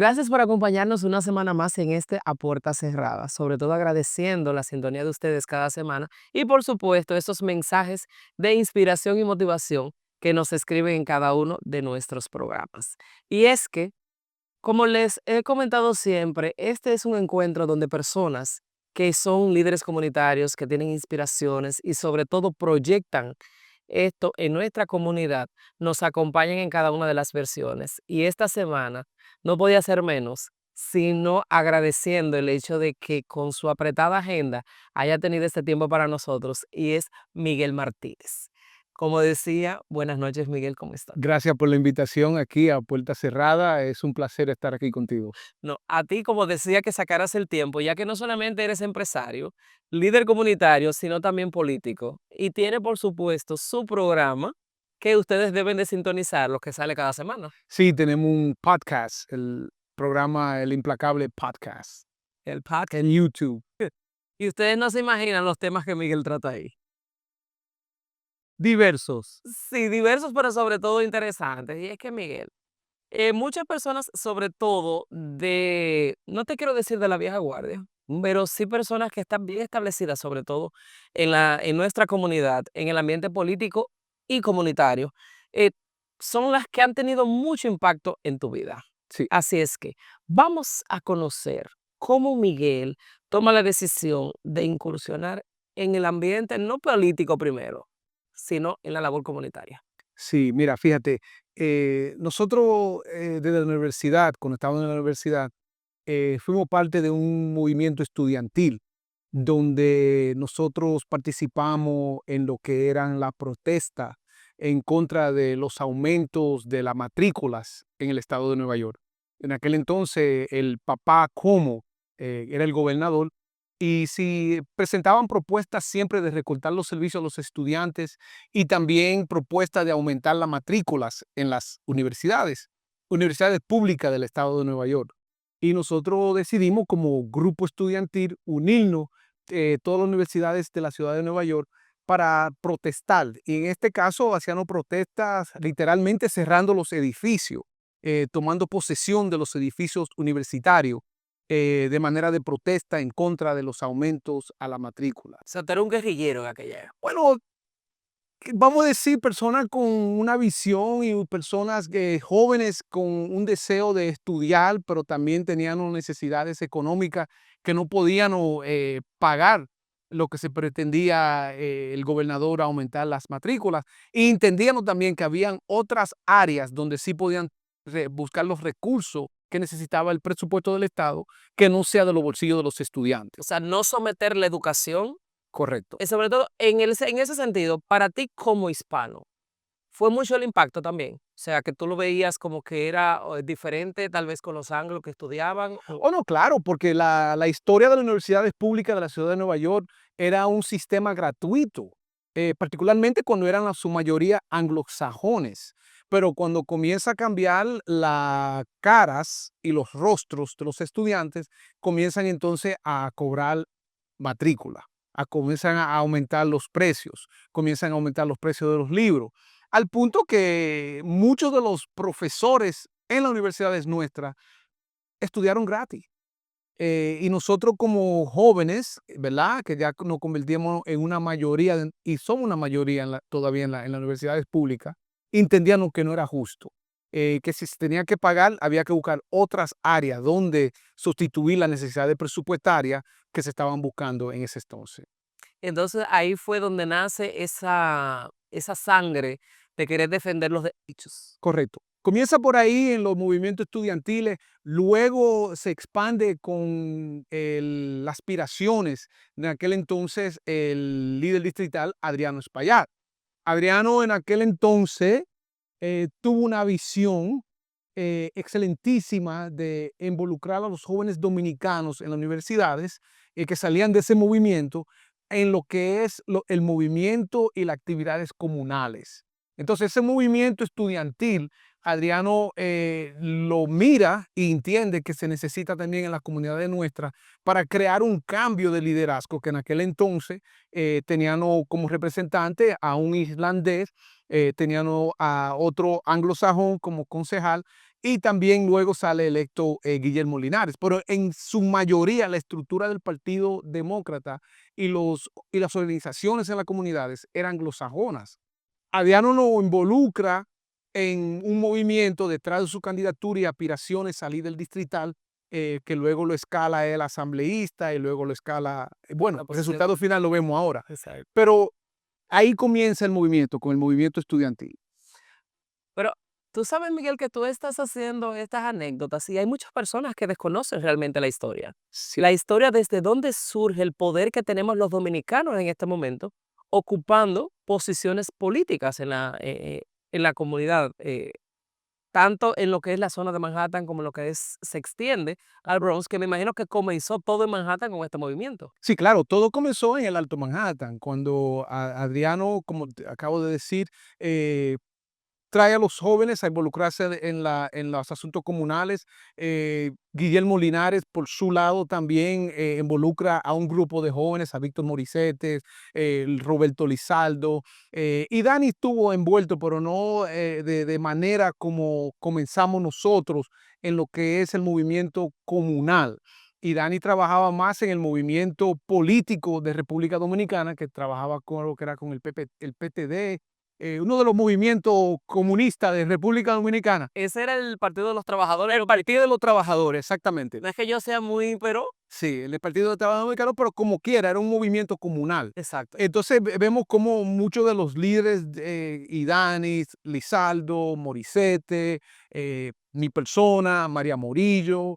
Gracias por acompañarnos una semana más en este A Puerta Cerrada, sobre todo agradeciendo la sintonía de ustedes cada semana y por supuesto esos mensajes de inspiración y motivación que nos escriben en cada uno de nuestros programas. Y es que, como les he comentado siempre, este es un encuentro donde personas que son líderes comunitarios, que tienen inspiraciones y sobre todo proyectan esto en nuestra comunidad, nos acompañan en cada una de las versiones. Y esta semana no podía ser menos, sino agradeciendo el hecho de que con su apretada agenda haya tenido este tiempo para nosotros y es Miguel Martínez. Como decía, buenas noches Miguel, ¿cómo estás? Gracias por la invitación aquí a Puerta Cerrada. Es un placer estar aquí contigo. No, a ti, como decía, que sacaras el tiempo, ya que no solamente eres empresario, líder comunitario, sino también político. Y tiene, por supuesto, su programa que ustedes deben de sintonizar, lo que sale cada semana. Sí, tenemos un podcast, el programa El Implacable Podcast, El podcast. en YouTube. Y ustedes no se imaginan los temas que Miguel trata ahí. Diversos. Sí, diversos, pero sobre todo interesantes. Y es que Miguel, muchas personas, sobre todo no te quiero decir de la vieja guardia, pero sí personas que están bien establecidas, sobre todo en nuestra comunidad, en el ambiente político y comunitario, eh, son las que han tenido mucho impacto en tu vida. Sí, Así es que vamos a conocer cómo Miguel toma la decisión de incursionar en el ambiente no político primero, sino en la labor comunitaria. sí, mira, fíjate, nosotros desde la universidad, cuando estábamos en la universidad, fuimos parte de un movimiento estudiantil donde nosotros participamos en lo que eran las protestas en contra de los aumentos de las matrículas en el estado de Nueva York. En aquel entonces el papá Como era el gobernador y si presentaban propuestas siempre de recortar los servicios a los estudiantes y también propuestas de aumentar las matrículas en las universidades públicas del estado de Nueva York. Y nosotros decidimos como grupo estudiantil unirnos todas las universidades de la ciudad de Nueva York para protestar. Y en este caso hacíamos protestas literalmente cerrando los edificios, tomando posesión de los edificios universitarios de manera de protesta en contra de los aumentos a la matrícula. O sea, tú eres un guerrillero en aquella época. Bueno, vamos a decir, personas con una visión y personas jóvenes con un deseo de estudiar, pero también tenían unas necesidades económicas que no podían pagar lo que se pretendía el gobernador aumentar las matrículas. Y entendíamos también que habían otras áreas donde sí podían buscar los recursos que necesitaba el presupuesto del Estado, que no sea de los bolsillos de los O estudiantes. sea, no someter la educación, Correcto. sobre todo en ese sentido, para ti como hispano, ¿fue mucho el impacto también? O sea, que tú lo veías como que era diferente tal vez con los anglos que estudiaban. Oh, no, claro, porque la historia de las universidades públicas de la ciudad de Nueva York era un sistema gratuito, particularmente cuando eran a su mayoría anglosajones. Pero cuando comienza a cambiar las caras y los rostros de los estudiantes, comienzan entonces a cobrar matrícula, comienzan a aumentar los precios, comienzan a aumentar los precios de los libros, al punto que muchos de los profesores en las universidades nuestras estudiaron gratis. Y nosotros como jóvenes, ¿verdad? Que ya nos convertimos en una mayoría y somos una mayoría todavía en las universidades públicas, entendíamos que no era justo. Que si se tenía que pagar, había que buscar otras áreas donde sustituir las necesidades presupuestarias que se estaban buscando en ese entonces. Entonces ahí fue donde nace esa sangre de querer defender los derechos. Correcto. Comienza por ahí en los movimientos estudiantiles, luego se expande con las aspiraciones de aquel entonces el líder distrital Adriano Espaillat. Adriano en aquel entonces tuvo una visión excelentísima de involucrar a los jóvenes dominicanos en las universidades que salían de ese movimiento en lo que es el movimiento y las actividades comunales. Entonces, ese movimiento estudiantil, Adriano lo mira y entiende que se necesita también en las comunidades nuestras para crear un cambio de liderazgo que en aquel entonces tenían como representante a un islandés, tenían a otro anglosajón como concejal y también luego sale electo Guillermo Linares. Pero en su mayoría la estructura del Partido Demócrata y las organizaciones en las comunidades eran anglosajonas. Adriano lo involucra en un movimiento detrás de su candidatura y aspiraciones a salir del distrital, que luego lo escala el asambleísta y luego lo escala, bueno, La el posición. resultado final lo vemos ahora. Exacto. Pero ahí comienza el movimiento, con el movimiento estudiantil. Pero tú sabes, Miguel, que tú estás haciendo estas anécdotas y hay muchas personas que desconocen realmente la historia. Sí, La historia desde dónde surge el poder que tenemos los dominicanos en este momento, ocupando posiciones políticas en la comunidad, tanto en lo que es la zona de Manhattan como en lo que se extiende al Bronx, que me imagino que comenzó todo en Manhattan con este movimiento. sí, claro, todo comenzó en el Alto Manhattan, cuando Adriano, como te acabo de decir, eh, trae a los jóvenes a involucrarse en los asuntos comunales. Guillermo Linares, por su lado, también involucra a un grupo de jóvenes, a Víctor Morissetes, Roberto Lizaldo, y Dani estuvo envuelto, pero no de manera como comenzamos nosotros en lo que es el movimiento comunal. Y Dani trabajaba más en el movimiento político de República Dominicana, que trabajaba con lo que era con el PTD, uno de los movimientos comunistas de República Dominicana. Ese era el Partido de los Trabajadores. El Partido de los Trabajadores, exactamente. No es que yo sea muy, pero Sí, el Partido de los Trabajadores Dominicanos, pero como quiera, era un movimiento comunal. exacto. Entonces vemos como muchos de los líderes, Idanis, Lizaldo, Morissette, mi persona, María Morillo,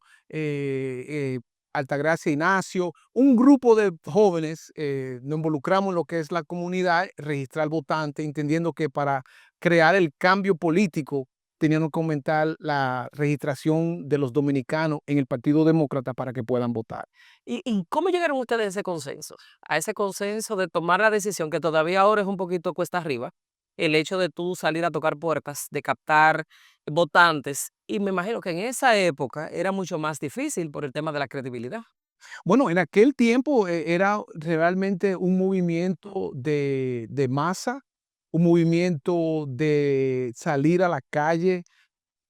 Altagracia Ignacio, un grupo de jóvenes, nos involucramos en lo que es la comunidad, registrar votantes, entendiendo que para crear el cambio político tenían que aumentar la registración de los dominicanos en el Partido Demócrata para que puedan votar. ¿Y cómo llegaron ustedes a ese consenso? A ese consenso de tomar la decisión que todavía ahora es un poquito cuesta arriba, el hecho de tú salir a tocar puertas, de captar votantes, y me imagino que en esa época era mucho más difícil por el tema de la credibilidad. Bueno, en aquel tiempo era realmente un movimiento de masa, un movimiento de salir a la calle,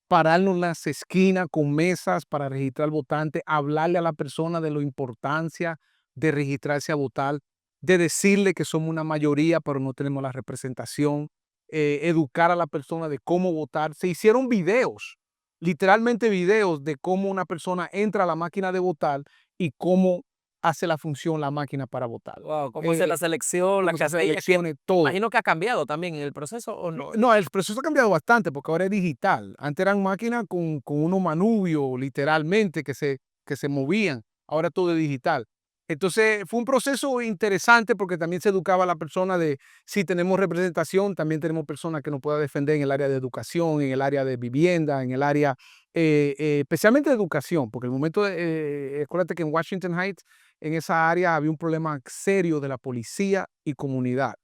pararnos en las esquinas con mesas para registrar votantes, hablarle a la persona de la importancia de registrarse a votar, de decirle que somos una mayoría, pero no tenemos la representación, educar a la persona de cómo votar. Se hicieron videos, literalmente videos de cómo una persona entra a la máquina de votar y cómo hace la función la máquina para votar. Wow, cómo hacer la selección, la Cómo se hace casilla, que elecciones, todo. imagino que ha cambiado también en el proceso, ¿o no? No, el proceso ha cambiado bastante porque ahora es digital. Antes eran máquinas con unos manubrios, literalmente, que se movían. Ahora todo es digital. Entonces, fue un proceso interesante porque también se educaba a la persona de si tenemos representación, también tenemos personas que nos puedan defender en el área de educación, en el área de vivienda, en el área, especialmente de educación, porque el momento, acuérdate que en Washington Heights, en esa área había un problema serio de la policía y comunidad.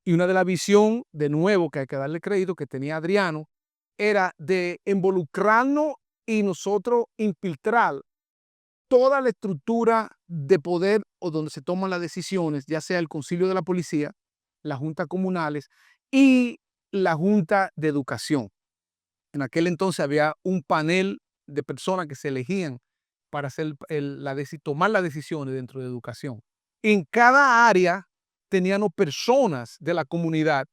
Y una de la visión, de nuevo, que hay que darle crédito, que tenía Adriano, era de involucrarnos y nosotros infiltrar toda la estructura de poder o donde se toman las decisiones, ya sea el concilio de la policía, las juntas comunales y la junta de educación. En aquel entonces había un panel de personas que se elegían para hacer tomar las decisiones dentro de educación. En cada área teníamos personas de la comunidad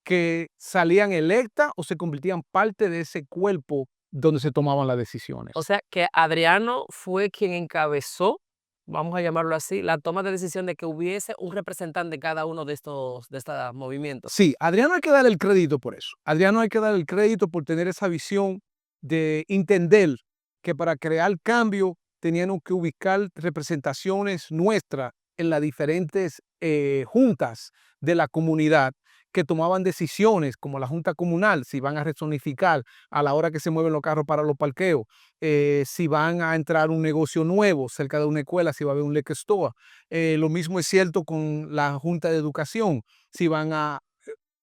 que salían electas o se convertían parte de ese cuerpo donde se tomaban las O decisiones. sea, que Adriano fue quien encabezó, vamos a llamarlo así, la toma de decisión de que hubiese un representante en cada uno de estos movimientos. Sí, Adriano hay que darle el crédito por eso. Adriano hay que darle el crédito por tener esa visión de entender que para crear cambio teníamos que ubicar representaciones nuestras en las diferentes juntas de la comunidad que tomaban decisiones, como la junta comunal, si van a rezonificar a la hora que se mueven los carros para los parqueos, si van a entrar un negocio nuevo cerca de una escuela, si va a haber un liquor store. Lo mismo es cierto con la junta de educación, si van a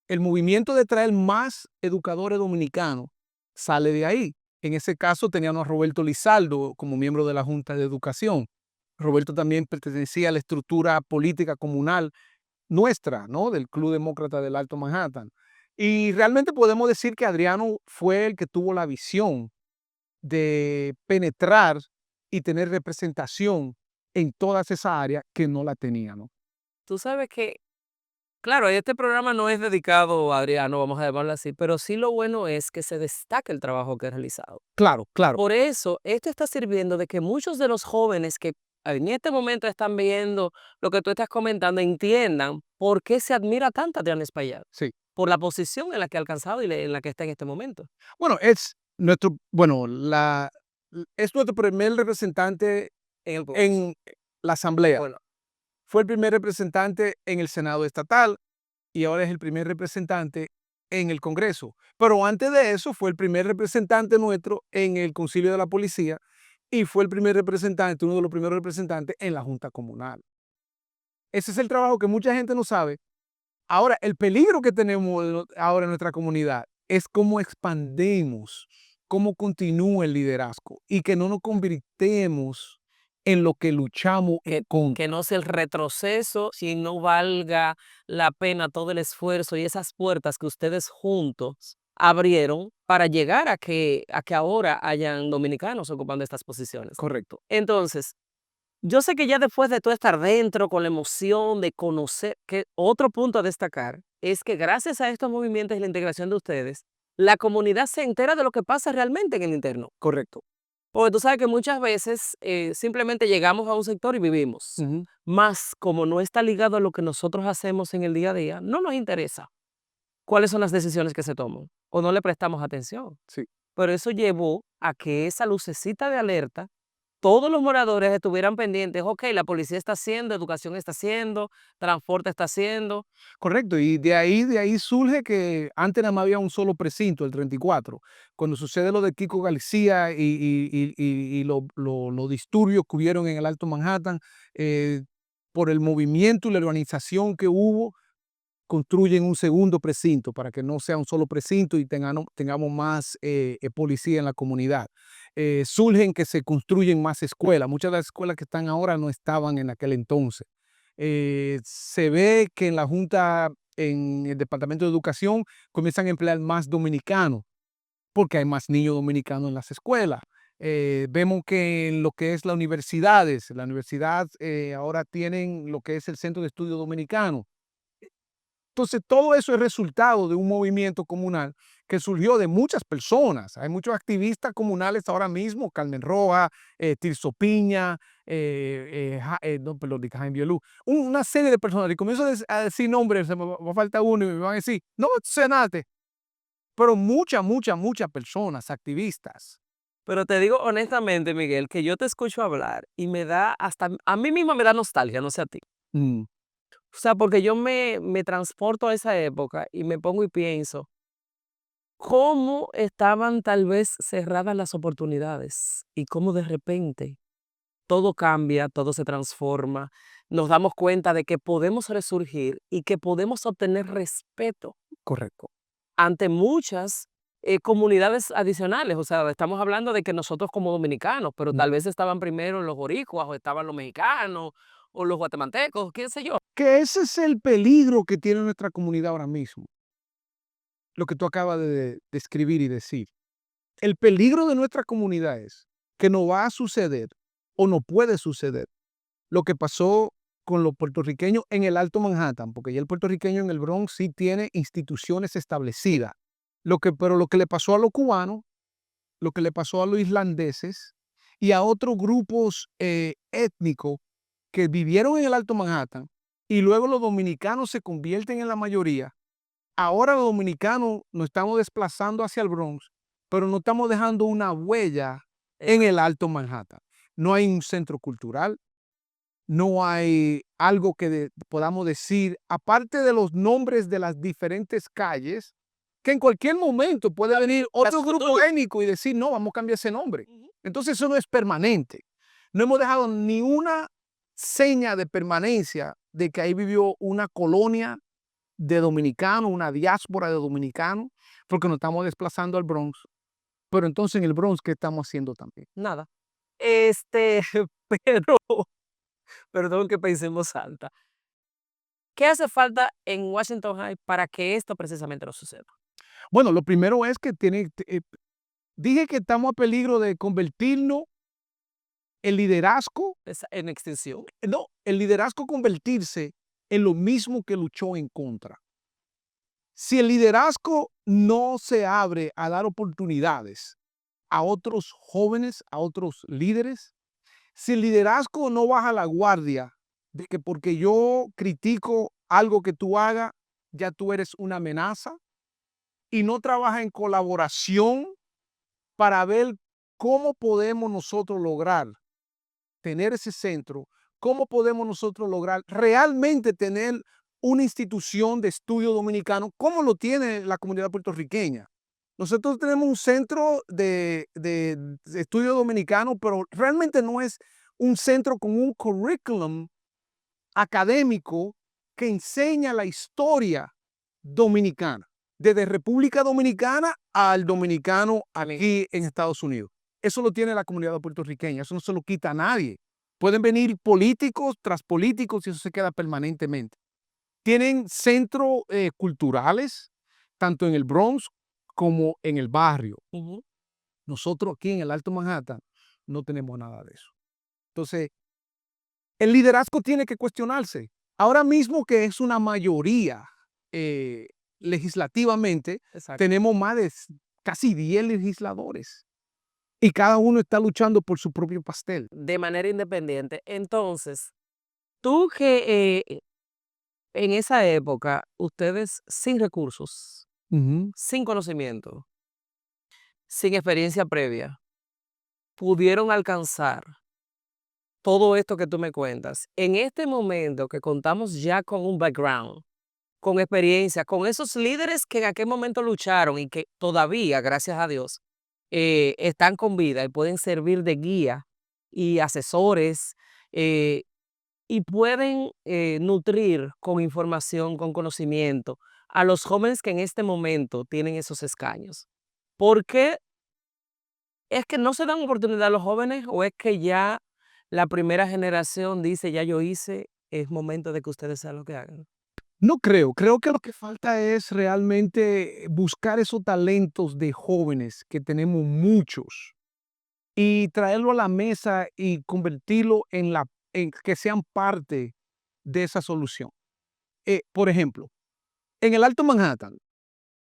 el movimiento de traer más educadores dominicanos sale de ahí. En ese caso teníamos a Roberto Lizaldo como miembro de la Junta de Educación. Roberto también pertenecía a la estructura política comunal nuestra, ¿no? Del Club Demócrata del Alto Manhattan. Y realmente podemos decir que Adriano fue el que tuvo la visión de penetrar y tener representación en todas esas áreas que no la tenían, ¿no? Tú sabes que, claro, este programa no es dedicado a Adriano, vamos a llamarlo así, pero sí lo bueno es que se destaca el trabajo que ha realizado. Claro, claro. Por eso, esto está sirviendo de que muchos de los jóvenes que en este momento están viendo lo que tú estás comentando entiendan por qué se admira tanto a Adrián Espaillat, Sí. por la posición en la que ha alcanzado y en la que está en este momento. Bueno, es nuestro, bueno, es nuestro primer representante En el Bronx. en la Asamblea. Bueno, Fue el primer representante en el Senado estatal y ahora es el primer representante en el Congreso. Pero antes de eso fue el primer representante nuestro en el Concilio de la Policía y fue el primer representante, uno de los primeros representantes en la Junta Comunal. Ese es el trabajo que mucha gente no sabe. Ahora, el peligro que tenemos ahora en nuestra comunidad es cómo expandemos, cómo continúa el liderazgo y que no nos convirtamos en lo que luchamos en que contra. no sea el retroceso, si no valga la pena todo el esfuerzo y esas puertas que ustedes juntos abrieron para llegar a que ahora hayan dominicanos ocupando estas posiciones. Correcto. Entonces, yo sé que ya después de tú estar dentro con la emoción de conocer, que otro punto a destacar es que gracias a estos movimientos y la integración de ustedes, la comunidad se entera de lo que pasa realmente en el interno. Correcto. Porque tú sabes que muchas veces simplemente llegamos a un sector y vivimos. Ujú. Más como no está ligado a lo que nosotros hacemos en el día a día, no nos interesa cuáles son las decisiones que se toman o no le prestamos atención. Sí. Pero eso llevó a que esa lucecita de alerta, todos los moradores estuvieran pendientes, ok, la policía está haciendo, educación está haciendo, transporte está haciendo. Correcto, y de ahí surge que antes nada más había un solo precinto, el 34. Cuando sucede lo de Kiko García y los disturbios que hubieron en el Alto Manhattan, eh, por el movimiento y la organización que hubo, construyen un segundo precinto para que no sea un solo precinto y tengamos más policía en la comunidad. Surgen que se construyen más escuelas. Muchas de las escuelas que están ahora no estaban en aquel entonces. Se ve que en la Junta, en el Departamento de Educación, comienzan a emplear más dominicanos, porque hay más niños dominicanos en las escuelas. Vemos que en lo que es las universidades, la universidad ahora tienen lo que es el Centro de Estudio Dominicano. Entonces, todo eso es resultado de un movimiento comunal que surgió de muchas personas. Hay muchos activistas comunales ahora mismo, Carmen Roja, Tirso Piña, no, perdón, de Jaime Biolú, una serie de personas. Y comienzo a decir nombres, se me va a faltar uno y me van a decir, no, Senate, pero muchas personas, activistas. Pero te digo honestamente, Miguel, que yo te escucho hablar y me da hasta, a mí misma me da nostalgia, no sé a ti. Mm, O sea, porque yo me transporto a esa época y me pongo y pienso, ¿cómo estaban tal vez cerradas las oportunidades? Y cómo de repente todo cambia, todo se transforma, nos damos cuenta de que podemos resurgir y que podemos obtener respeto correcto. ante muchas comunidades adicionales. O sea, estamos hablando de que nosotros como dominicanos, pero Mm. tal vez estaban primero los boricuas o estaban los mexicanos o los guatemaltecos, qué sé yo. Que ese es el peligro que tiene nuestra comunidad ahora mismo, lo que tú acabas de describir y decir. El peligro de nuestra comunidad es que no va a suceder o no puede suceder lo que pasó con los puertorriqueños en el Alto Manhattan, porque ya el puertorriqueño en el Bronx sí tiene instituciones establecidas. Pero lo que le pasó a los cubanos, lo que le pasó a los irlandeses y a otros grupos étnicos que vivieron en el Alto Manhattan y luego los dominicanos se convierten en la mayoría. Ahora los dominicanos nos estamos desplazando hacia el Bronx, pero no estamos dejando una huella en el Alto Manhattan. No hay un centro cultural, no hay algo que podamos decir, aparte de los nombres de las diferentes calles, que en cualquier momento puede venir otro grupo étnico y decir, no, vamos a cambiar ese nombre. Ujú. Entonces eso no es permanente. No hemos dejado ni una seña de permanencia de que ahí vivió una colonia de dominicanos, una diáspora de dominicanos, porque nos estamos desplazando al Bronx. Pero entonces en el Bronx, ¿qué estamos haciendo también? Nada. Este, pero, perdón que pensemos alta. ¿Qué hace falta en Washington High para que esto precisamente no suceda? Bueno, lo primero es que Dije que estamos a peligro de convertirnos en liderazgo, En extinción. no, el liderazgo convertirse en lo mismo que luchó en contra. Si el liderazgo no se abre a dar oportunidades a otros jóvenes, a otros líderes, si el liderazgo no baja la guardia de que porque yo critico algo que tú hagas, ya tú eres una amenaza, y no trabaja en colaboración para ver cómo podemos nosotros lograr tener ese centro, cómo podemos nosotros lograr realmente tener una institución de estudio dominicano, como lo tiene la comunidad puertorriqueña. Nosotros tenemos un centro de estudio dominicano, pero realmente no es un centro con un currículum académico que enseña la historia dominicana, desde República Dominicana al dominicano aquí en Estados Unidos. Eso lo tiene la comunidad puertorriqueña, eso no se lo quita a nadie. Pueden venir políticos tras políticos y eso se queda permanentemente. Tienen centros culturales, tanto en el Bronx como en el barrio. Ujú. Nosotros aquí en el Alto Manhattan no tenemos nada de eso. Entonces, el liderazgo tiene que cuestionarse. Ahora mismo que es una mayoría legislativamente, Exacto. tenemos más de casi 10 legisladores y cada uno está luchando por su propio pastel. De manera independiente. Entonces, tú que en esa época, ustedes sin recursos, Ujú. sin conocimiento, sin experiencia previa, pudieron alcanzar todo esto que tú me cuentas. En este momento que contamos ya con un background, con experiencia, con esos líderes que en aquel momento lucharon y que todavía, gracias a Dios, están con vida y pueden servir de guía y asesores, eh, y pueden nutrir con información, con conocimiento a los jóvenes que en este momento tienen esos escaños. ¿Por qué es que no se dan oportunidad a los jóvenes o es que ya la primera generación dice, ya yo hice, es momento de que ustedes sean lo que hagan? No creo, creo que lo que falta es realmente buscar esos talentos de jóvenes que tenemos muchos y traerlo a la mesa y convertirlo en que sean parte de esa solución. Por ejemplo, en el Alto Manhattan,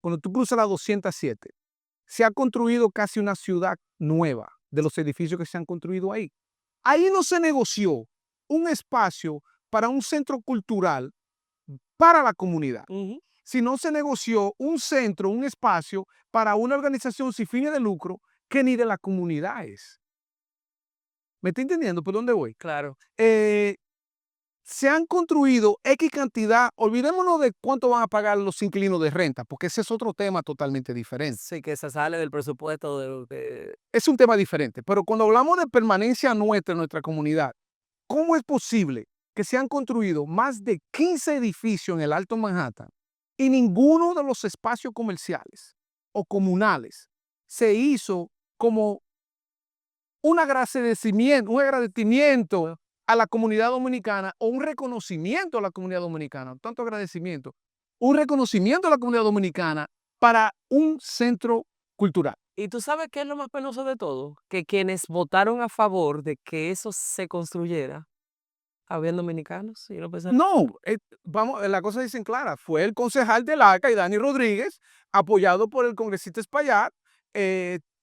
cuando tú cruzas la 207, se ha construido casi una ciudad nueva de los edificios que se han construido ahí. Ahí no se negoció un espacio para un centro cultural para la comunidad, Ujú. sino se negoció un centro, un espacio para una organización sin fines de lucro que ni de la comunidad es. ¿Me está entendiendo por dónde voy? Claro. Eh, Se han construido X cantidad, olvidémonos de cuánto van a pagar los inquilinos de renta, porque ese es otro tema totalmente diferente. Sí, que se sale del presupuesto de lo que... Es un tema diferente, pero cuando hablamos de permanencia nuestra en nuestra comunidad, ¿cómo es posible que se han construido más de 15 edificios en el Alto Manhattan y ninguno de los espacios comerciales o comunales se hizo como un agradecimiento a la comunidad dominicana o un reconocimiento a la comunidad dominicana, no tanto agradecimiento, un reconocimiento a la comunidad dominicana para un centro cultural? ¿Y tú sabes qué es lo más penoso de todo? Que quienes votaron a favor de que eso se construyera, habían dominicanos y no pensaron. No, vamos, la cosa dicen clara, fue el concejal del ARCA y Dani Rodríguez, apoyado por el congresista Espaillat,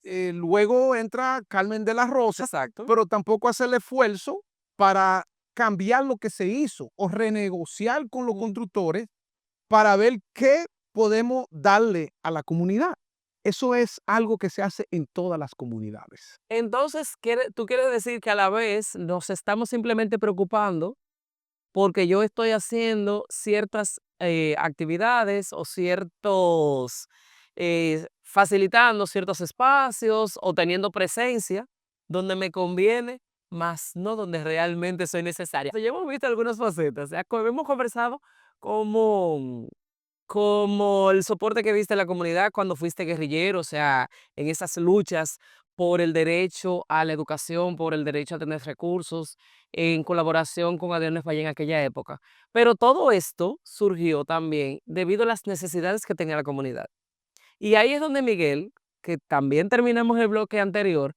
luego entra Carmen de la Rosa, Exacto. pero tampoco hace el esfuerzo para cambiar lo que se hizo o renegociar con los constructores para ver qué podemos darle a la comunidad. Eso es algo que se hace en todas las comunidades. Entonces, tú quieres decir que a la vez nos estamos simplemente preocupando porque yo estoy haciendo ciertas actividades o ciertos, facilitando ciertos espacios o teniendo presencia donde me conviene, más no donde realmente soy necesaria. Ya hemos visto algunas facetas, ya hemos conversado como como el soporte que viste en la comunidad cuando fuiste guerrillero, o sea, en esas luchas por el derecho a la educación, por el derecho a tener recursos, en colaboración con Adriano Valle en aquella época. Pero todo esto surgió también debido a las necesidades que tenía la comunidad. Y ahí es donde Miguel que también terminamos el bloque anterior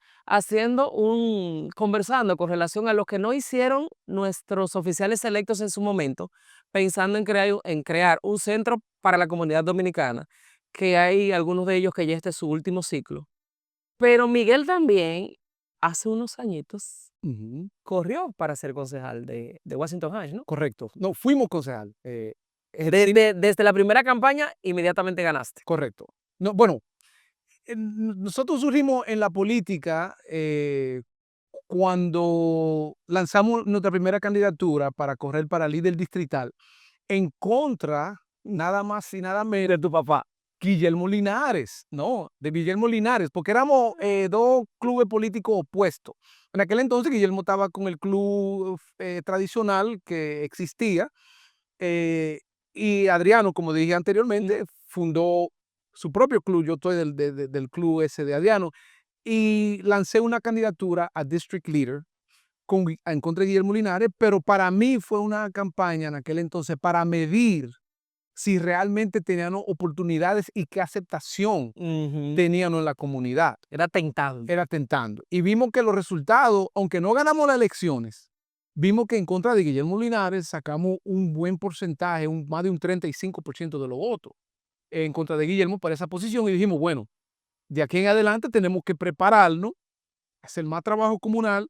conversando con relación a lo que no hicieron nuestros oficiales electos en su momento, pensando en crear un centro para la comunidad dominicana, que hay algunos de ellos que ya este es su último ciclo. Pero Miguel también, hace unos añitos, Ujú. corrió para ser concejal de Washington Heights, ¿no? Correcto. No, fuimos concejal. Ejercí- Desde la primera campaña, inmediatamente ganaste. correcto. No, bueno, nosotros surgimos en la política cuando lanzamos nuestra primera candidatura para correr para líder distrital en contra, nada más y nada menos, De tu papá. Guillermo Linares, ¿no? De Guillermo Linares, porque éramos dos clubes políticos opuestos. En aquel entonces Guillermo estaba con el club tradicional que existía eh, y Adriano, como dije anteriormente, fundó su propio club. Yo estoy del club ese de Adriano y lancé una candidatura a District Leader en contra de Guillermo Linares, pero para mí fue una campaña en aquel entonces para medir si realmente tenían oportunidades y qué aceptación Ujú. tenían en la comunidad. Era tentado. Era tentando. Y vimos que los resultados, aunque no ganamos las elecciones, vimos que en contra de Guillermo Linares sacamos un buen porcentaje, más de un 35% de los votos en contra de Guillermo para esa posición y dijimos, bueno, de aquí en adelante tenemos que prepararnos, hacer más trabajo comunal,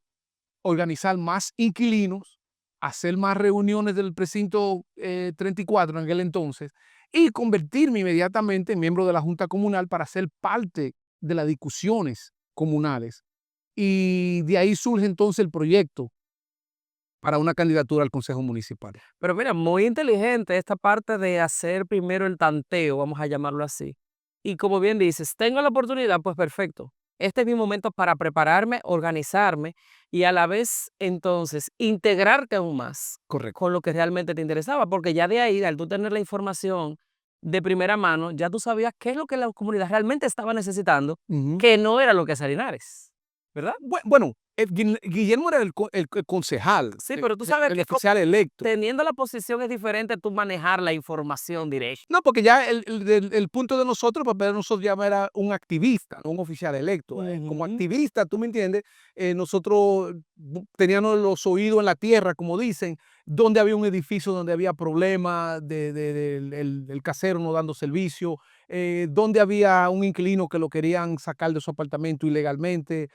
organizar más inquilinos, hacer más reuniones del precinto 34 en aquel entonces y convertirme inmediatamente en miembro de la Junta Comunal para ser parte de las discusiones comunales. Y de ahí surge entonces el proyecto para una candidatura al Consejo Municipal. Pero mira, muy inteligente esta parte de hacer primero el tanteo, vamos a llamarlo así. Y como bien dices, tengo la oportunidad, pues perfecto. Este es mi momento para prepararme, organizarme y a la vez entonces integrarte aún más Correcto. con lo que realmente te interesaba, porque ya de ahí, al tú tener la información de primera mano, ya tú sabías qué es lo que la comunidad realmente estaba necesitando, Ujú. que no era lo que hacía Linares, ¿verdad? Bueno, Guillermo era el concejal, Sí, pero tú sabes el que oficial electo. teniendo la posición es diferente tú manejar la información directa. No, porque ya el punto de nosotros, el papel de nosotros ya era un activista, no un oficial electo. Como Ujú. activista, tú me entiendes, nosotros teníamos los oídos en la tierra, como dicen, donde había un edificio donde había problemas del casero no dando servicio, donde había un inquilino que lo querían sacar de su apartamento ilegalmente,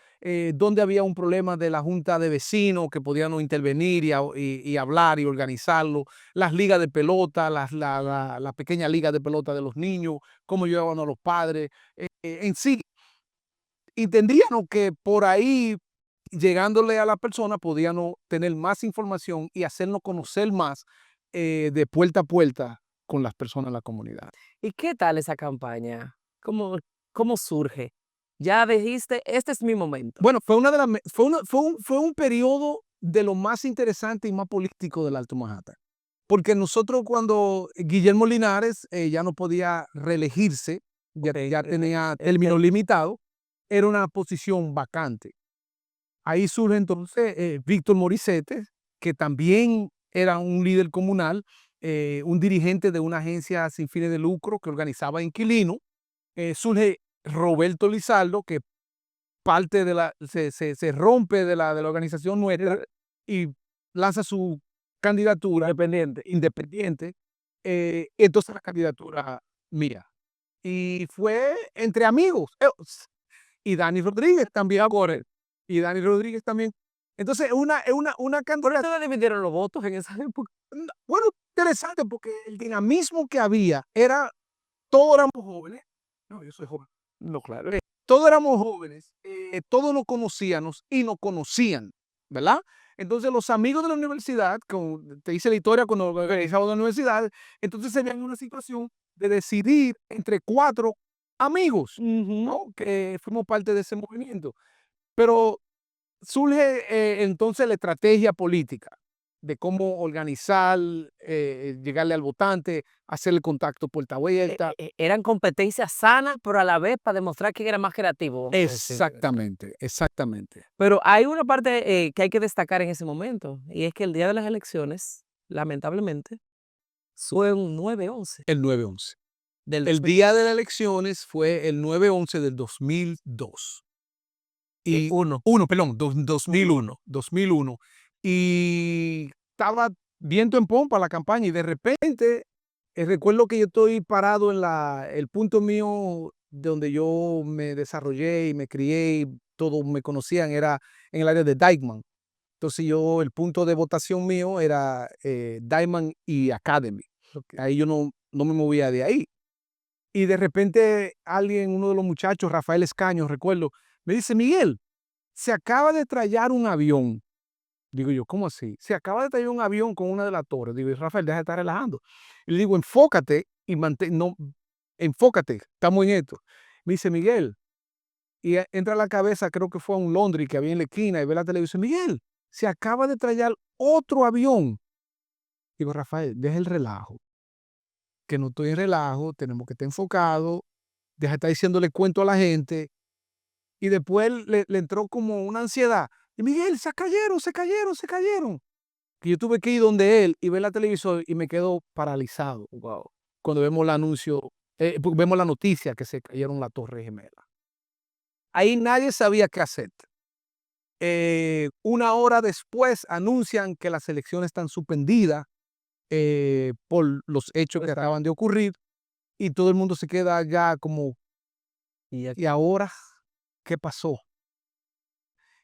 donde había un problema de la junta de vecinos que podían no intervenir y hablar y organizarlo, las ligas de pelota, la pequeña liga de pelota de los niños, cómo llevaban a los padres. En sí, entendíamos que por ahí, llegándole a la persona, podíamos tener más información y hacernos conocer más de puerta a puerta con las personas en la comunidad. ¿Y qué tal esa campaña? ¿Cómo surge? Ya dijiste, este es mi momento. Bueno, fue una de las fue un periodo de lo más interesante y más político del Alto Manhattan. Porque nosotros cuando Guillermo Linares ya no podía reelegirse, ya tenía término limitado, era una posición vacante. Ahí surge entonces Víctor Morissette, que también era un líder comunal, un dirigente de una agencia sin fines de lucro que organizaba inquilinos. Surge Roberto Lizardo, que parte de se rompe de la organización nuestra y lanza su candidatura independiente. Entonces la candidatura mía. Y fue entre amigos. Y Dani Rodríguez también corre. Y Dani Rodríguez también. Entonces es una ¿Por qué candidatura, ustedes dividieron los votos en esa época? bueno, interesante porque el dinamismo que había era, todos éramos jóvenes. No, yo soy joven. No, claro. Todos éramos jóvenes, todos nos conocíamos y nos conocían, ¿verdad? Entonces los amigos de la universidad, como te hice la historia cuando organizamos la universidad, entonces se veían en una situación de decidir entre cuatro amigos, Ujú. ¿no? Que fuimos parte de ese movimiento. Pero surge entonces la estrategia política de cómo organizar, llegarle al votante, hacer el contacto puerta a vuelta. Eran competencias sanas, pero a la vez para demostrar quién era más creativo, vamos a decir. Exactamente, exactamente. Pero hay una parte que hay que destacar en ese momento, y es que el día de las elecciones, lamentablemente, fue un 9-11. El 9/11. Del El día de las elecciones fue el 9/11 del 2002. Y 1. 2001. Y estaba viento en pompa la campaña y de repente, recuerdo que yo estoy parado en el punto mío donde yo me desarrollé y me crié y todos me conocían, era en el área de Dyckman. Entonces el punto de votación mío era Dyckman y Academy. Ahí yo no me movía de ahí. Y de repente uno de los muchachos, Rafael Escaño, recuerdo, me dice: Miguel, se acaba de estrellar un avión. Digo yo, ¿cómo así? Se acaba de estrellar un avión con una de las torres. Digo, Rafael, deja de estar relajando. Y le digo, enfócate y no, enfócate, estamos en esto. Me dice, Miguel, y entra a la cabeza, creo que fue a un Londres que había en la esquina y ve la televisión. Miguel, se acaba de estrellar otro avión. Digo, Rafael, deja el relajo, que no estoy en relajo, tenemos que estar enfocados, deja de estar diciéndole cuento a la gente. Y después le entró como una ansiedad. Y Miguel, se cayeron, se cayeron, se cayeron. Que yo tuve que ir donde él y ver la televisión y me quedo paralizado. Wow. Cuando vemos el anuncio, vemos la noticia que se cayeron la Torre Gemela. Ahí nadie sabía qué hacer. Una hora después anuncian que las elecciones están suspendidas por los hechos que acaban de ocurrir y todo el mundo se queda ya como, ¿y ahora qué pasó?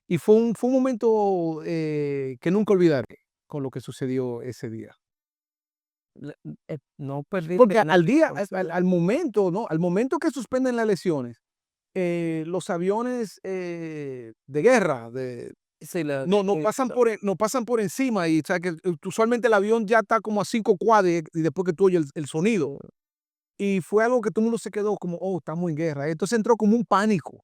Y fue un momento que nunca olvidaré con lo que sucedió ese día. No perdiste Porque nada. al momento, ¿no? Al momento que suspenden las elecciones, los aviones de guerra Sí, no pasan por encima y o sea, que usualmente el avión ya está como a 5 cuadras y después que tú oyes el sonido. Y fue algo que todo el mundo se quedó como, oh, estamos en guerra. Entonces entró como un pánico.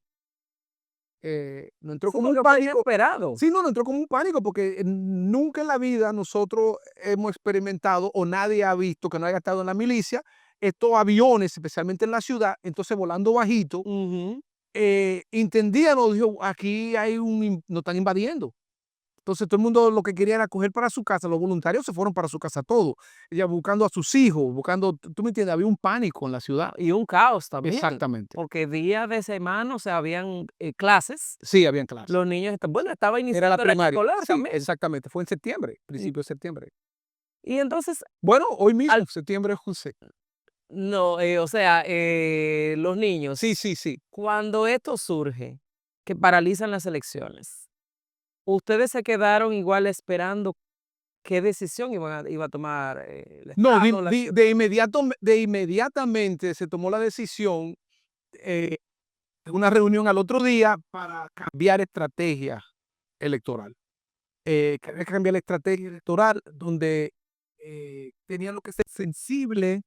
No entró Sí, como un porque fue pánico. inesperado. Sí, no entró como un pánico porque nunca en la vida nosotros hemos experimentado o nadie ha visto que no haya estado en la milicia estos aviones, especialmente en la ciudad, entonces volando bajito, Ujú. entendían, nos dijo, aquí nos están invadiendo. Entonces todo el mundo lo que quería era coger para su casa, los voluntarios se fueron para su casa todos, ella buscando a sus hijos, buscando, tú me entiendes, había un pánico en la ciudad. Y un caos también, Exactamente. porque día de semana, o sea, habían clases, Sí, habían clases. los niños, bueno, estaba Era la iniciando el año primaria. escolar Sí, también. exactamente. Fue en septiembre, Y, principio de septiembre. y entonces, Bueno, hoy al, mismo, septiembre 11. no, o sea, los Sí, niños, sí, sí. cuando esto surge, que paralizan las elecciones, ustedes se quedaron igual esperando qué decisión iba a tomar el No, Estado, la ciudad. de inmediatamente se tomó la decisión, eh, en una reunión al otro día para cambiar estrategia electoral. Que había que cambiar la estrategia electoral donde tenían que ser sensible,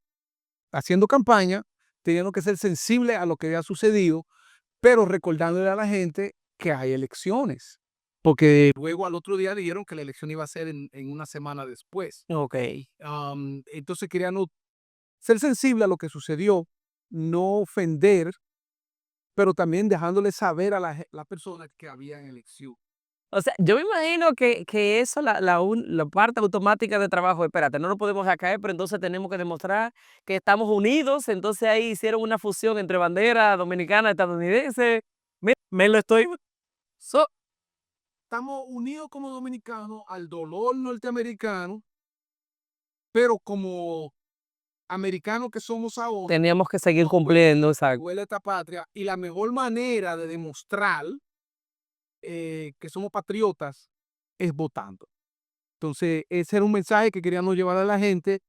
haciendo campaña, tenían que ser sensible a lo que había sucedido, pero recordándole a la gente que hay elecciones. Porque luego al otro día dijeron que la elección iba a ser en una semana después. Ok. Entonces querían ser sensible a lo que sucedió, no ofender, pero también dejándole saber a la persona que había elección. O sea, yo me imagino que eso, la parte automática de trabajo, espérate, no nos podemos dejar caer, pero entonces tenemos que demostrar que estamos unidos. Entonces ahí hicieron una fusión entre bandera dominicana, estadounidense. Me lo estoy. So, Estamos unidos como dominicanos al dolor norteamericano, pero como americanos que somos ahora, teníamos que seguir nos duele, cumpliendo, nos exacto. duele esta patria y la mejor manera de demostrar que somos patriotas es votando. Entonces, ese era un mensaje que queríamos llevar a la gente.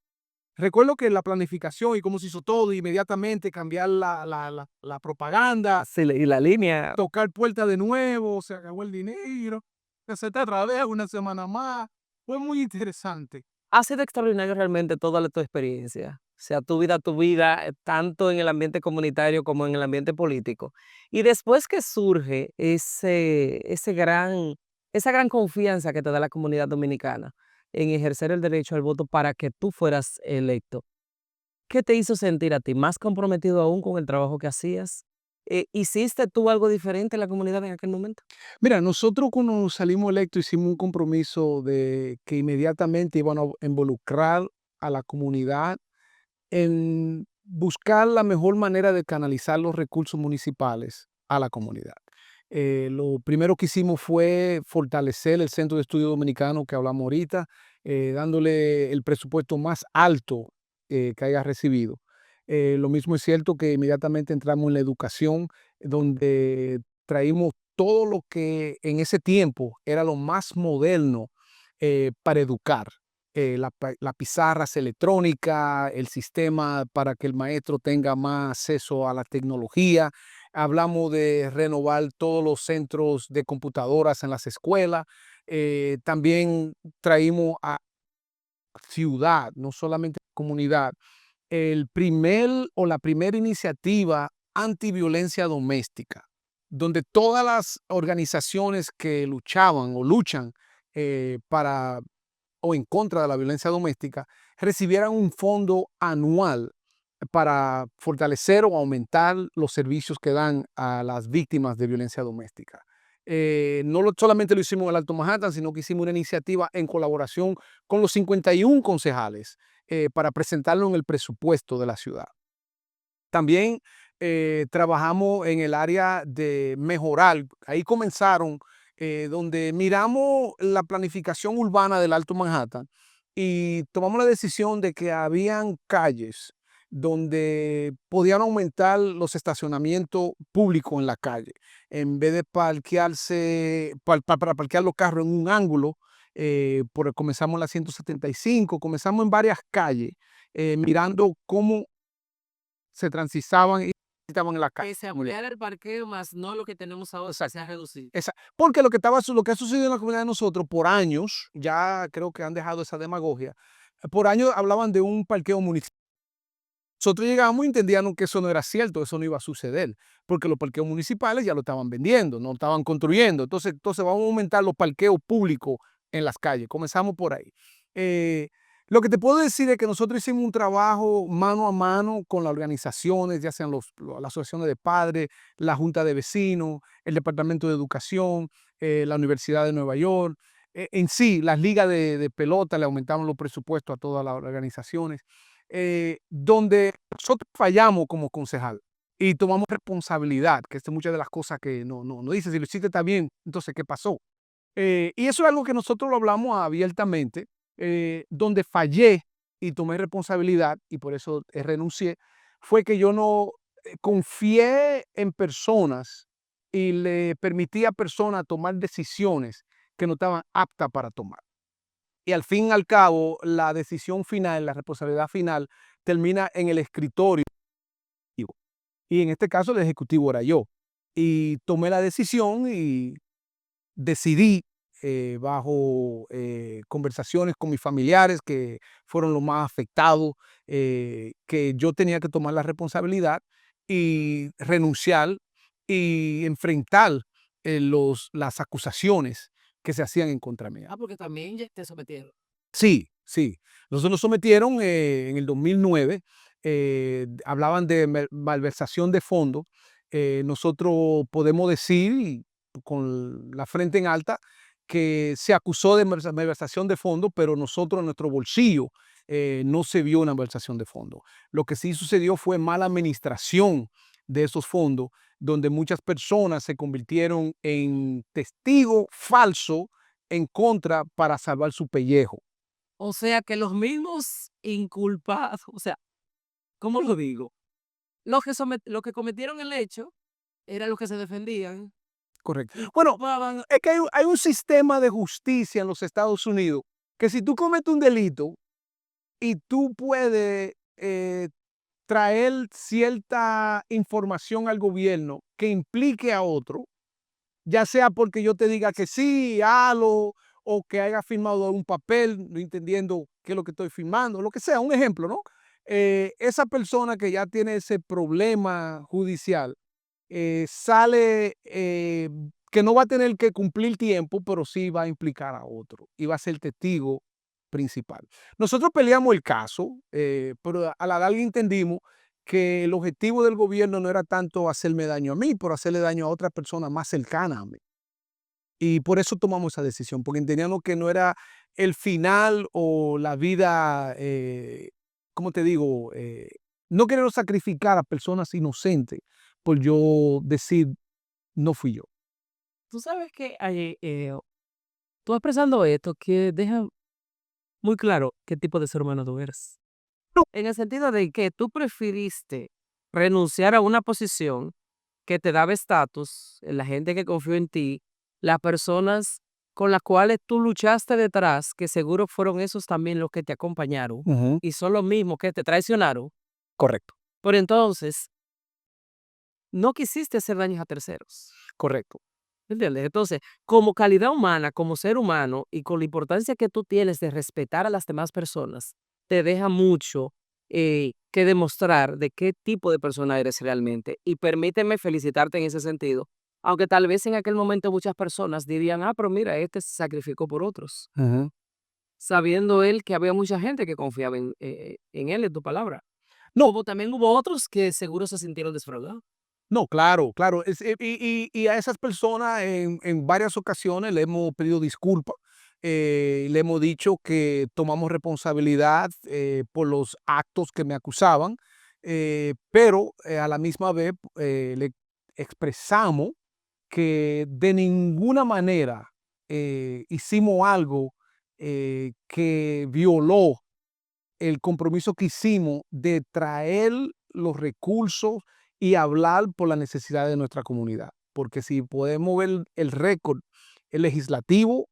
Recuerdo que la planificación y cómo se hizo todo, inmediatamente cambiar la propaganda, Sí, y la línea. tocar puertas de nuevo, se acabó el dinero, se acepta otra vez una semana más. Fue muy interesante. Ha sido extraordinario realmente toda tu experiencia, o sea, tu vida, tanto en el ambiente comunitario como en el ambiente político. Y después que surge esa gran confianza que te da la comunidad dominicana en ejercer el derecho al voto para que tú fueras electo, ¿qué te hizo sentir a ti? ¿Más comprometido aún con el trabajo que hacías? ¿Hiciste tú algo diferente en la comunidad en aquel momento? Mira, nosotros cuando salimos electos hicimos un compromiso de que inmediatamente iban a involucrar a la comunidad en buscar la mejor manera de canalizar los recursos municipales a la comunidad. Lo primero que hicimos fue fortalecer el Centro de Estudio Dominicano que hablamos ahorita, dándole el presupuesto más alto que haya recibido. Lo mismo es cierto que inmediatamente entramos en la educación, donde traímos todo lo que en ese tiempo era lo más moderno para educar. La pizarras electrónica, el sistema para que el maestro tenga más acceso a la tecnología. Hablamos de renovar todos los centros de computadoras en las escuelas. También traímos a ciudad, no solamente comunidad, el primer o la primera iniciativa antiviolencia doméstica, donde todas las organizaciones que luchaban o luchan para o en contra de la violencia doméstica recibieran un fondo anual para fortalecer o aumentar los servicios que dan a las víctimas de violencia doméstica. Solamente lo hicimos en el Alto Manhattan, sino que hicimos una iniciativa en colaboración con los 51 concejales para presentarlo en el presupuesto de la ciudad. También trabajamos en el área de mejorar. Ahí comenzaron, donde miramos la planificación urbana del Alto Manhattan y tomamos la decisión de que habían calles donde podían aumentar los estacionamientos públicos en la calle. En vez de para parquear los carros en un ángulo, comenzamos en la 175, comenzamos en varias calles, mirando cómo se transizaban y estaban en la calle. Que se ampliara el parqueo, más no lo que tenemos ahora, que se Exacto. ha reducido. Porque lo que ha sucedido en la comunidad de nosotros por años, ya creo que han dejado esa demagogia, por años hablaban de un parqueo municipal. Nosotros llegamos y entendíamos que eso no era cierto, eso no iba a suceder, porque los parqueos municipales ya lo estaban vendiendo, no estaban construyendo. Entonces vamos a aumentar los parqueos públicos en las calles. Comenzamos por ahí. Eh, lo que te puedo decir es que nosotros hicimos un trabajo mano a mano con las organizaciones, ya sean las asociaciones de padres, la Junta de Vecinos, el Departamento de Educación, la Universidad de Nueva York. En sí, las ligas de pelota le aumentamos los presupuestos a todas las organizaciones, donde nosotros fallamos como concejal y tomamos responsabilidad, que es muchas de las cosas que no dice, si lo hiciste está bien, entonces, ¿qué pasó? Y eso es algo que nosotros lo hablamos abiertamente, donde fallé y tomé responsabilidad y por eso renuncié, fue que yo no confié en personas y le permití a personas tomar decisiones que no estaban aptas para tomar. Y al fin y al cabo, la decisión final, la responsabilidad final, termina en el escritorio. Y en este caso, el ejecutivo era yo. Y tomé la decisión y decidí, bajo conversaciones con mis familiares, que fueron los más afectados, que yo tenía que tomar la responsabilidad y renunciar y enfrentar las acusaciones que se hacían en contra mía. Ah, porque también ya te sometieron. Sí, sí. Nosotros nos sometieron en el 2009, hablaban de malversación de fondos. Nosotros podemos decir, y con la frente en alta, que se acusó de malversación de fondos, pero nosotros en nuestro bolsillo no se vio una malversación de fondos. Lo que sí sucedió fue mala administración de esos fondos, donde muchas personas se convirtieron en testigos falsos en contra para salvar su pellejo. O sea, que los mismos inculpados, o sea, ¿cómo lo digo? Los que cometieron el hecho eran los que se defendían Correcto. y Bueno, culpaban. es que hay un sistema de justicia en los Estados Unidos que si tú cometes un delito y tú puedes traer cierta información al gobierno que implique a otro, ya sea porque yo te diga que sí, halo, o que haya firmado un papel, no entendiendo qué es lo que estoy firmando, lo que sea, un ejemplo, ¿no? Esa persona que ya tiene ese problema judicial sale que no va a tener que cumplir tiempo, pero sí va a implicar a otro y va a ser testigo principal. Nosotros peleamos el caso, pero a la larga entendimos que el objetivo del gobierno no era tanto hacerme daño a mí, pero hacerle daño a otra persona más cercana a mí. Y por eso tomamos esa decisión, porque entendíamos que no era el final o la vida, ¿cómo te digo? no quiero sacrificar a personas inocentes por yo decir, no fui yo. Tú sabes que tú expresando esto que deja muy claro qué tipo de ser humano tú eres. No. En el sentido de que tú preferiste renunciar a una posición que te daba estatus, la gente que confió en ti, las personas con las cuales tú luchaste detrás, que seguro fueron esos también los que te acompañaron, Ujú. y son los mismos que te traicionaron. Correcto, Por entonces, no quisiste hacer daños a terceros. correcto. ¿Entiendes? Entonces, como calidad humana, como ser humano y con la importancia que tú tienes de respetar a las demás personas, te deja mucho que demostrar de qué tipo de persona eres realmente. Y permíteme felicitarte en ese sentido, aunque tal vez en aquel momento muchas personas dirían, ah, pero mira, este se sacrificó por otros, Ujú. sabiendo él que había mucha gente que confiaba en él, en tu palabra. No, Como también hubo otros que seguro se sintieron defraudados. no, claro, claro. Y a esas personas en varias ocasiones le hemos pedido disculpas, le hemos dicho que tomamos responsabilidad por los actos que me acusaban, pero a la misma vez le expresamos que de ninguna manera hicimos algo que violó el compromiso que hicimos de traer los recursos y hablar por la necesidad de nuestra comunidad. Porque si podemos ver el récord el legislativo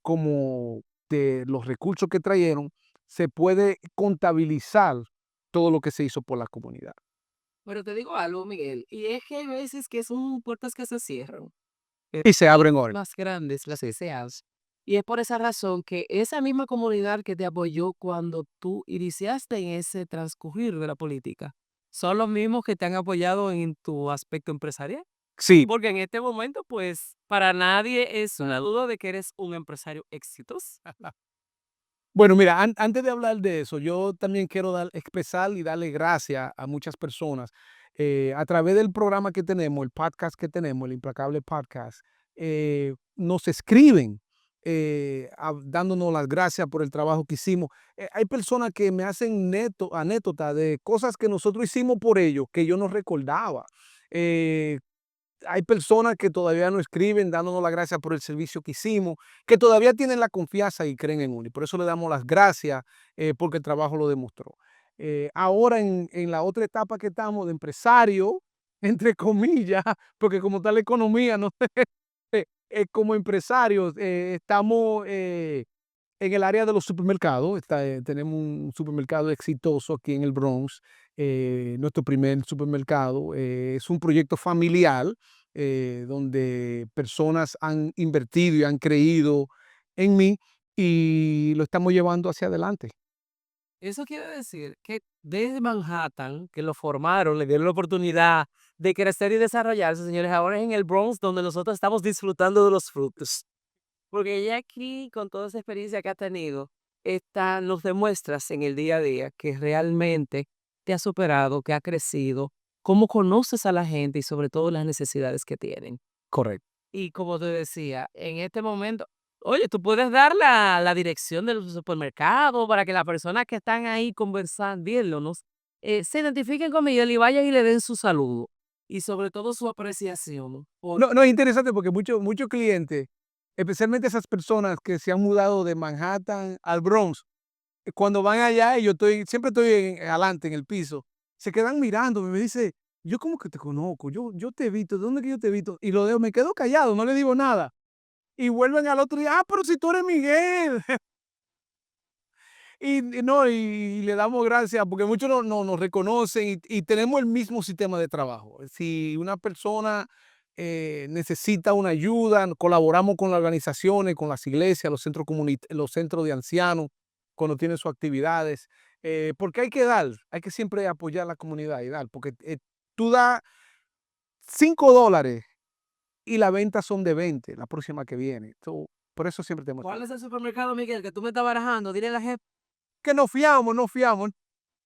como de los recursos que trajeron, se puede contabilizar todo lo que se hizo por la comunidad. Pero te digo algo, Miguel, y es que hay veces que son puertas que se cierran. Y se abren ahora. Más grandes las deseas. Y es por esa razón que esa misma comunidad que te apoyó cuando tú iniciaste en ese transcurrir de la política, son los mismos que te han apoyado en tu aspecto empresarial. Sí. Porque en este momento, pues, para nadie es una duda de que eres un empresario exitoso. Bueno, mira, antes de hablar de eso, yo también quiero expresar y darle gracias a muchas personas a través del programa que tenemos, el podcast que tenemos, el Implacable Podcast, nos escriben dándonos las gracias por el trabajo que hicimos. Hay personas que me hacen anécdota de cosas que nosotros hicimos por ellos que yo no recordaba. Eh, Hay personas que todavía no escriben dándonos las gracias por el servicio que hicimos, que todavía tienen la confianza y creen en uno. Y por eso le damos las gracias porque el trabajo lo demostró. Ahora en la otra etapa que estamos de empresario, entre comillas, porque como está la economía, no sé, como empresarios estamos en el área de los supermercados. Tenemos un supermercado exitoso aquí en el Bronx, nuestro primer supermercado. Es un proyecto familiar donde personas han invertido y han creído en mí y lo estamos llevando hacia adelante. Eso quiere decir que desde Manhattan, que lo formaron, le dieron la oportunidad de crecer y desarrollarse, señores, ahora es en el Bronx donde nosotros estamos disfrutando de los frutos. Porque ella aquí, con toda esa experiencia que ha tenido, nos demuestras en el día a día que realmente te ha superado, que ha crecido, cómo conoces a la gente y sobre todo las necesidades que tienen. Correcto. Y como te decía, en este momento, oye, tú puedes dar la dirección del supermercado para que las personas que están ahí conversando, viéndonos, se identifiquen con Miguel y vayan y le den su saludo. Y sobre todo su apreciación. No, no, es interesante porque muchos clientes, especialmente esas personas que se han mudado de Manhattan al Bronx, cuando van allá y siempre estoy adelante en el piso, se quedan mirándome y me dice, yo como que te conozco, yo te he visto, ¿de dónde que yo te he visto? Y lo dejo, me quedo callado, no le digo nada. Y vuelven al otro día, ah, pero si tú eres Miguel. No, y le damos gracias porque muchos nos reconocen y tenemos el mismo sistema de trabajo. Si una persona necesita una ayuda, colaboramos con las organizaciones, con las iglesias, los centros de ancianos, cuando tienen sus actividades, porque hay que siempre apoyar a la comunidad y dar, porque tú das $5 y la venta son de 20 la próxima que viene. Por eso siempre tenemos ¿Cuál es el supermercado, Miguel, que tú me estás barajando? Dile a la gente, que nos fiamos.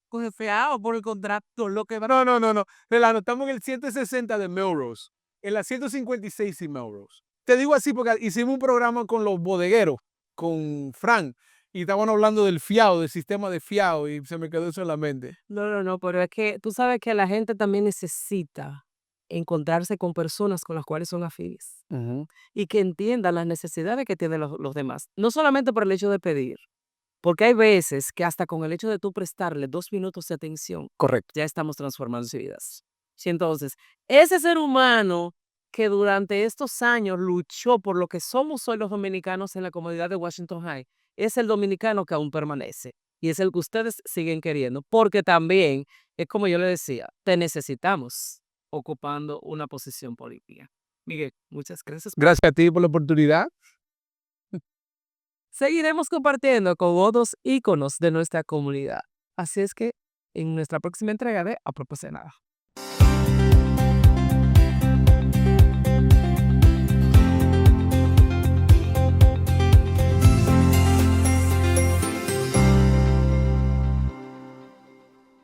coge feado por el contrato, lo que va. No, no, no, no. Relano, estamos en el 160 de Melrose, en la 156 y Melrose. Te digo así porque hicimos un programa con los bodegueros, con Frank, Y estaban hablando del FIAO, del sistema de FIAO, y se me quedó eso en la mente. No, pero es que tú sabes que la gente también necesita encontrarse con personas con las cuales son afines Ujú. y que entiendan las necesidades que tienen los demás. No solamente por el hecho de pedir, porque hay veces que hasta con el hecho de tú prestarle 2 minutos de atención, Correcto. ya estamos transformando sus vidas. Sí, entonces, ese ser humano que durante estos años luchó por lo que somos hoy los dominicanos en la comunidad de Washington High, es el dominicano que aún permanece y es el que ustedes siguen queriendo, porque también, es como yo le decía, te necesitamos ocupando una posición política. Miguel, muchas gracias. Gracias a ti por la oportunidad. Seguiremos compartiendo con otros íconos de nuestra comunidad. Así es que en nuestra próxima entrega de A Propósito de Nada.